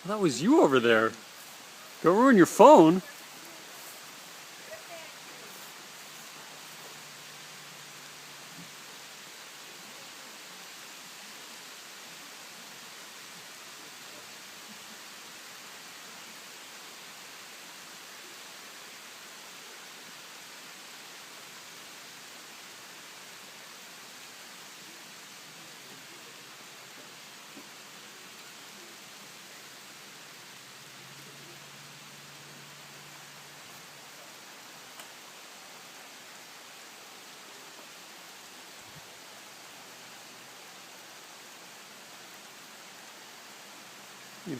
That was you over there. Don't ruin your phone.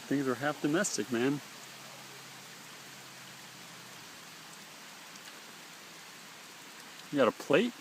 Things are half domestic, man. You got a plate?